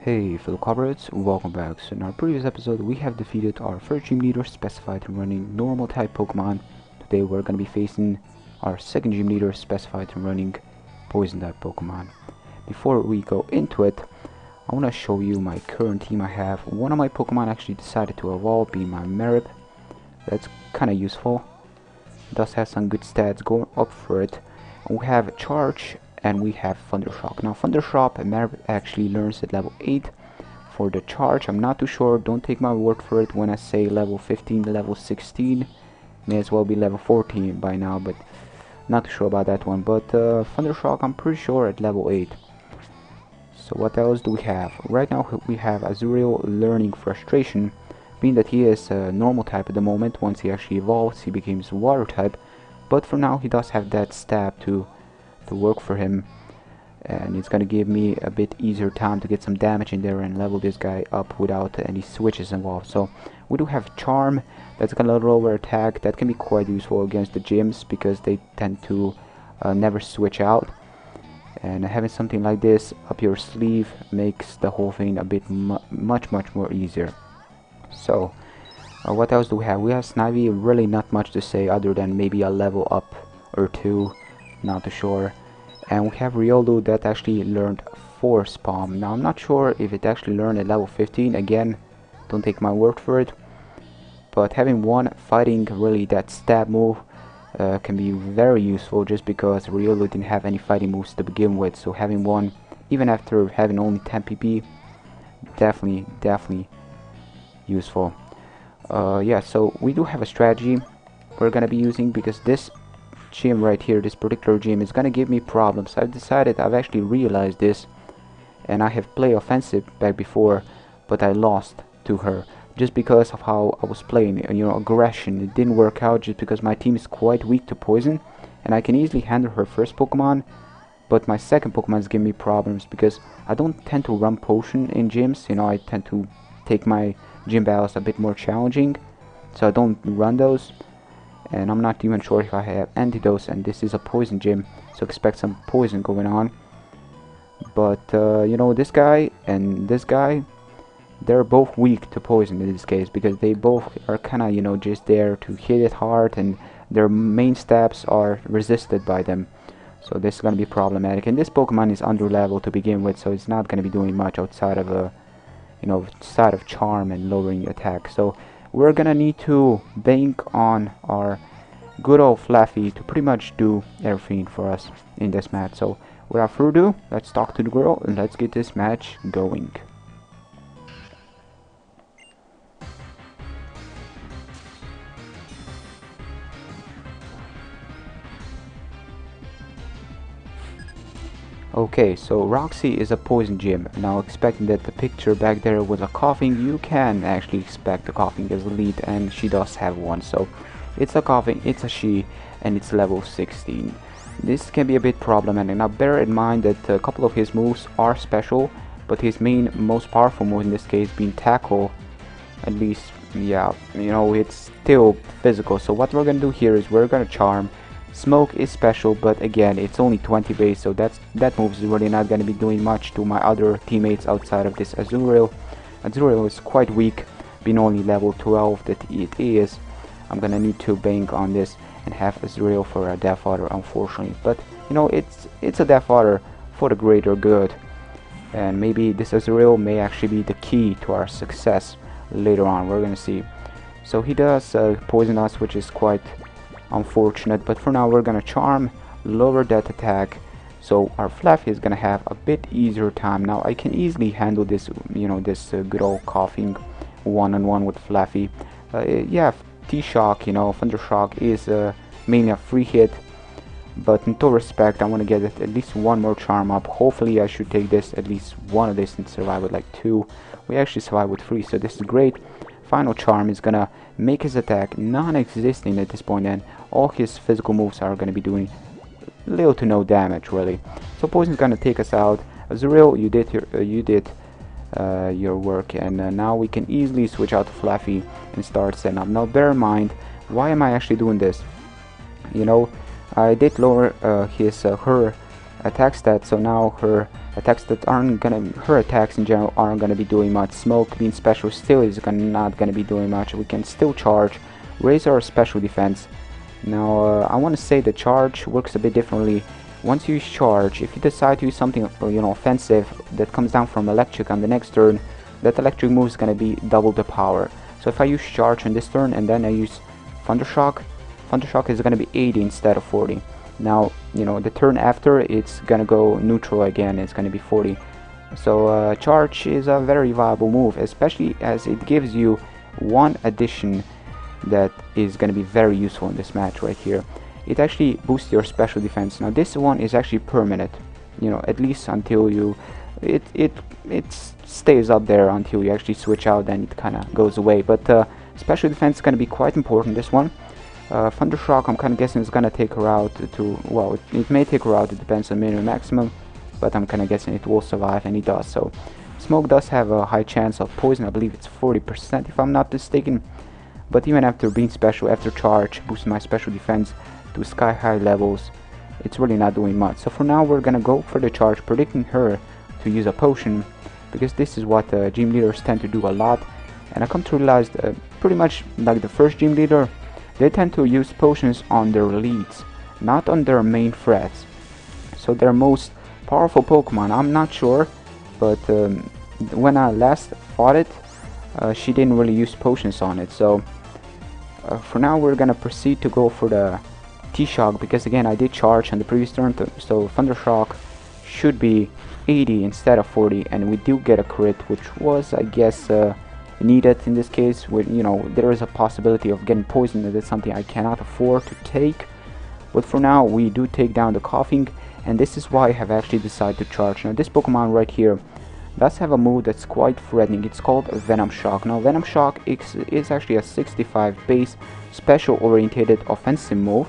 Hey fellow comrades, welcome back. So in our previous episode we have defeated our first gym leader specified in running normal type Pokemon. Today we're going to be facing our second gym leader specified in running poison type Pokemon. Before we go into it, I want to show you my current team I have. One of my Pokemon actually decided to evolve, being my Merip. That's kind of useful. It does have some good stats going up for it. And we have Charge and we have Thundershock. Now Thundershock Merip actually learns at level 8. For the Charge, I'm not too sure, don't take my word for it when I say level 15 to level 16. May as well be level 14 by now, but not too sure about that one. But Thundershock, I'm pretty sure at level 8. So what else do we have? Right now we have Azuriel learning Frustration, being that he is a normal type at the moment. Once he actually evolves, he becomes water type. But for now he does have that stab to work for him, and it's gonna give me a bit easier time to get some damage in there and level this guy up without any switches involved. So we do have Charm, that's gonna lower attack. That can be quite useful against the gyms because they tend to never switch out, and having something like this up your sleeve makes the whole thing a bit much more easier. So what else do we have? We have Snivy. Really not much to say other than maybe a level up or two, not too sure. And we have Riolu that actually learned Force Palm. Now I'm not sure if it actually learned at level 15. Again, don't take my word for it, but having one fighting really that stab move can be very useful, just because Riolu didn't have any fighting moves to begin with. So having one, even after having only 10 PP, definitely useful. Yeah, so we do have a strategy we're gonna be using, because this gym right here, this particular gym, is gonna give me problems. I've actually realized this, and I have played offensive back before, but I lost to her just because of how I was playing, aggression. It didn't work out just because my team is quite weak to poison, and I can easily handle her first Pokemon, but my second Pokemon is giving me problems because I don't tend to run potion in gyms. I tend to take my gym battles a bit more challenging, so I don't run those. And I'm not even sure if I have antidotes, and this is a poison gym, so expect some poison going on. But this guy and this guy, they're both weak to poison in this case, because they both are kinda just there to hit it hard, and their main stabs are resisted by them. So this is gonna be problematic, and this Pokemon is under level to begin with, so it's not gonna be doing much outside of outside of Charm and lowering attack. So we're gonna need to bank on our good old Fluffy to pretty much do everything for us in this match. So without further ado, let's talk to the girl and let's get this match going. Okay, so Roxie is a poison gym. Now, expecting that the picture back there was a coughing, you can actually expect the coughing as a lead, and she does have one. So it's a coughing, it's a she, and it's level 16. This can be a bit problematic. Now bear in mind that a couple of his moves are special, but his most powerful move in this case being Tackle, at least, yeah, it's still physical. So what we're gonna do here is we're gonna Charm. Smoke is special, but again, it's only 20 base, so that move is really not going to be doing much to my other teammates outside of this Azuriel. Azuriel is quite weak, being only level 12 that it is. I'm going to need to bank on this and have Azuriel for a Death Fodder, unfortunately. But, it's a Death Fodder for the greater good. And maybe this Azuriel may actually be the key to our success later on. We're going to see. So he does poison us, which is quite unfortunate, but for now we're gonna Charm, lower that attack, so our Fluffy is gonna have a bit easier time. Now I can easily handle this, this good old coughing one-on-one with Fluffy. Yeah, T-Shock, Thundershock is mainly a free hit, but in total respect, I want to get at least one more Charm up. Hopefully I should take this, at least one of this, and survive with like 2. We actually survive with 3, so this is great. Final Charm is gonna make his attack non-existing at this point, and all his physical moves are gonna be doing little to no damage really. So Poison's gonna take us out. Azuriel, you did your work, and now we can easily switch out to Fluffy and start setting up. Now bear in mind, why am I actually doing this? I did lower her attack stats, so now her attacks that aren't gonna, her attacks in general aren't gonna be doing much. Smoke being special still is not gonna be doing much. We can still charge, raise our special defense. Now I want to say the charge works a bit differently. Once you use charge, if you decide to use something offensive that comes down from electric on the next turn, that electric move is gonna be double the power. So if I use charge on this turn and then I use Thundershock, Thundershock is gonna be 80 instead of 40. Now, the turn after, it's gonna go neutral again, it's gonna be 40. So charge is a very viable move, especially as it gives you one addition that is gonna be very useful in this match right here. It actually boosts your special defense. Now this one is actually permanent, at least until you, it stays up there until you actually switch out, then it kind of goes away. But special defense is gonna be quite important, this one. Thundershock, I'm kind of guessing, is gonna take her out to, well, it may take her out, it depends on minimum maximum, but I'm kind of guessing it will survive, and it does. So Smoke does have a high chance of poison, I believe it's 40% if I'm not mistaken, but even after being special, after charge, boosting my special defense to sky high levels, it's really not doing much. So for now we're gonna go for the charge, predicting her to use a potion, because this is what gym leaders tend to do a lot, and I come to realize pretty much like the first gym leader, they tend to use potions on their leads, not on their main threats. So their most powerful Pokemon, I'm not sure, but when I last fought it, she didn't really use potions on it. So for now we're gonna proceed to go for the T-Shock, because again I did charge on the previous turn, so Thundershock should be 80 instead of 40, and we do get a crit, which was, I guess, needed in this case. With there is a possibility of getting poisoned, and that's something I cannot afford to take, but for now we do take down the coughing, and this is why I have actually decided to charge. Now this Pokemon right here does have a move that's quite threatening. It's called Venom Shock. Now Venom Shock is actually a 65 base special oriented offensive move,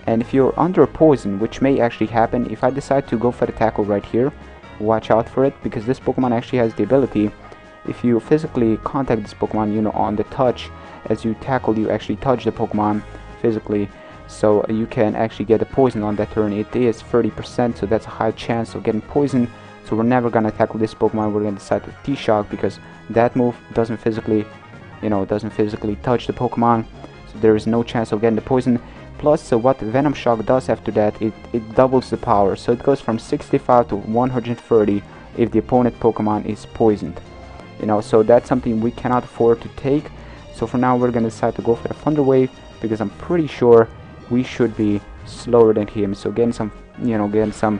and if you're under poison, which may actually happen if I decide to go for the tackle right here, watch out for it, because this Pokemon actually has the ability, if you physically contact this Pokemon, on the touch, as you tackle, you actually touch the Pokemon physically, so you can actually get a poison on that turn. It is 30%, so that's a high chance of getting poisoned. So we're never gonna tackle this Pokemon. We're gonna decide to T-Shock, because that move doesn't physically, touch the Pokemon, so there is no chance of getting the poison. Plus, what Venom Shock does after that, it doubles the power, so it goes from 65 to 130 if the opponent Pokemon is poisoned. So that's something we cannot afford to take. So for now we're gonna decide to go for the Thunder Wave, because I'm pretty sure we should be slower than him. So getting some, getting some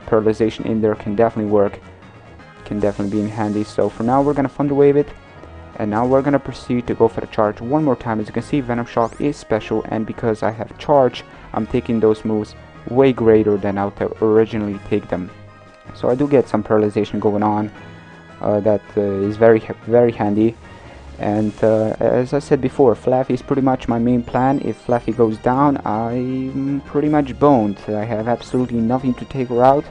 paralyzation in there can definitely work, can definitely be in handy. So for now we're gonna Thunder Wave it, and now we're gonna proceed to go for the charge one more time. As you can see, Venom Shock is special, and because I have charge, I'm taking those moves way greater than I would originally take them. So I do get some paralyzation going on. That is very handy, and as I said before, Flaffy is pretty much my main plan. If Flaffy goes down, I'm pretty much boned. I have absolutely nothing to take her out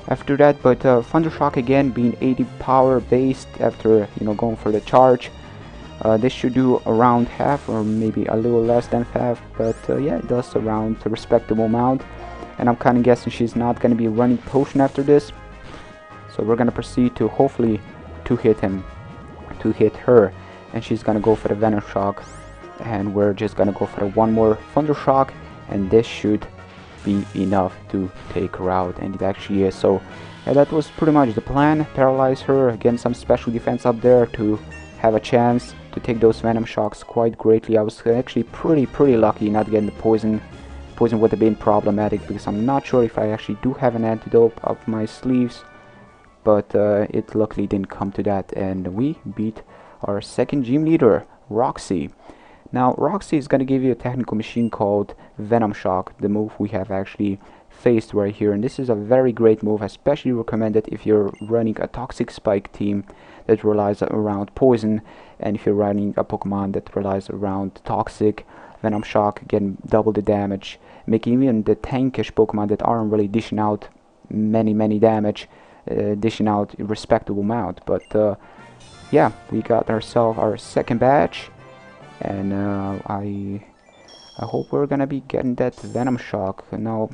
after that. But Thundershock, again, being 80 power based after going for the charge, this should do around half, or maybe a little less than half, but yeah, it does around a respectable amount, and I'm kind of guessing she's not going to be running potion after this. So we're gonna proceed to hopefully hit her, and she's gonna go for the Venom Shock, and we're just gonna go for one more Thunder Shock, and this should be enough to take her out, and it actually is. So that was pretty much the plan. Paralyze her, get some special defense up there to have a chance to take those Venom Shocks quite greatly. I was actually pretty lucky not getting the poison. Poison would have been problematic, because I'm not sure if I actually do have an antidote up my sleeves. But it luckily didn't come to that, and we beat our second gym leader, Roxie. Now Roxie is going to give you a technical machine called Venom Shock, the move we have actually faced right here, and this is a very great move, especially recommended if you're running a Toxic Spike team that relies around poison, and if you're running a Pokemon that relies around Toxic. Venom Shock can double the damage, making even the tankish Pokemon that aren't really dishing out many damage, dishing out a respectable amount. But yeah, we got ourselves our second badge, and I hope we're gonna be getting that Venom Shock. Now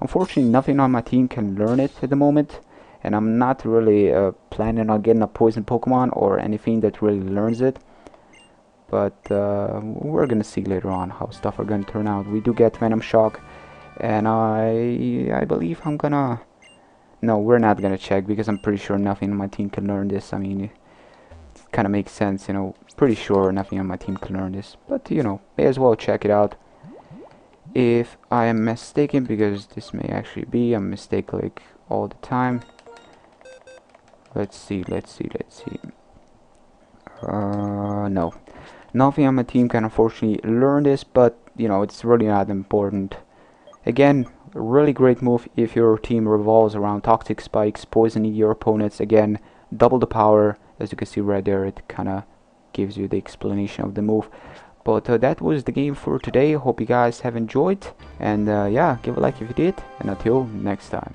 Unfortunately, nothing on my team can learn it at the moment, and I'm not really planning on getting a poison Pokemon or anything that really learns it. But we're gonna see later on how stuff are gonna turn out. We do get Venom Shock, and I believe I'm gonna... No, we're not gonna check because I'm pretty sure nothing on my team can learn this. I mean, it kind of makes sense, you know. Pretty sure nothing on my team can learn this, but you know, may as well check it out. If I am mistaken, because this may actually be a mistake like all the time. Let's see. No. Nothing on my team can unfortunately learn this, but you know, it's really not important. Again, a really great move if your team revolves around toxic spikes, poisoning your opponents. Again, double the power. As you can see right there, it kinda gives you the explanation of the move. But that was the game for today. Hope you guys have enjoyed, and yeah, give a like if you did, and until next time.